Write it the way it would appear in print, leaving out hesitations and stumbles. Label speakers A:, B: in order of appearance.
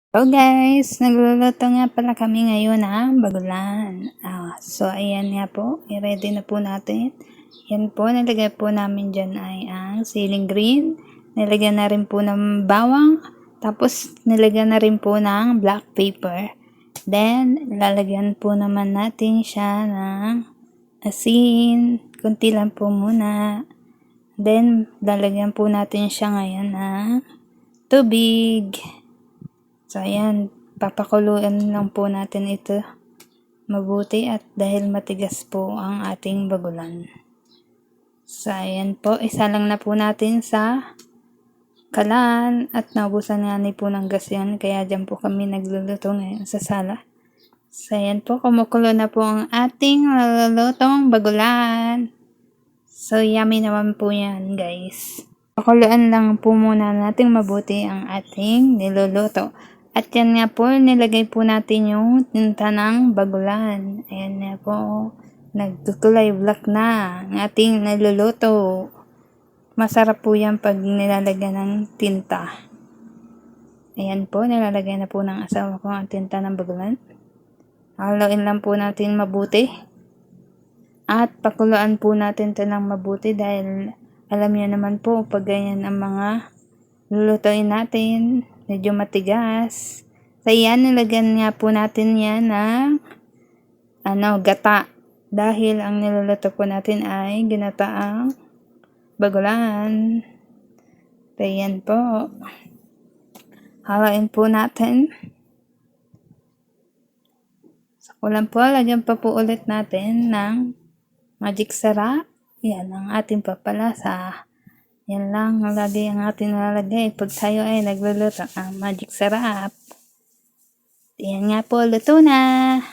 A: Hello guys, nagluluto nga pala kami ngayon ng bagulan. So ayan nga po, i-ready na po natin. Yan po, nilagay po namin dyan ay ang siling green. Nilagyan na rin po ng bawang. Tapos nilagyan na rin po ng black pepper. Then, lalagyan po naman natin siya ng asin. Kunti lang po muna. Then, lalagyan po natin siya ngayon ng tubig. So, ayan, papakuluan lang po natin ito mabuti at dahil matigas po ang ating bagulan. So, ayan po, isa lang na po natin sa kalan at naubusan nga po ng gas yan, kaya dyan po kami nagluluto ngayon sa sala. So, ayan po, kumukulo na po ang ating nalulutong bagulan. So, yummy naman po yan, guys. Pakuluan lang po muna natin mabuti ang ating niluluto. At yan nga po, nilagay po natin yung tinta ng bagulan. Ayan nga po, nagtutulay black na ang ating niluluto. Masarap po yan pag nilalagyan ng tinta. Ayan po, nilalagay na po ng asawa ko ang tinta ng bagulan. Haluin lang po natin mabuti. At pakuluan po natin ito ng mabuti dahil alam niyo naman po pag ganyan ang mga lulutuin natin, medyo matigas. So yan, nilagyan nga po natin yan ng gata. Dahil ang niluluto po natin ay ginataang bagulan. So yan po. Halain po natin. So kulang po, lagyan pa po ulit natin ng magic sarap. Yan ang ating papalasa. Yan lang lagi ang ating nalalagay pag tayo ay nagluluto ang magic sarap. Yan nga po, luto na.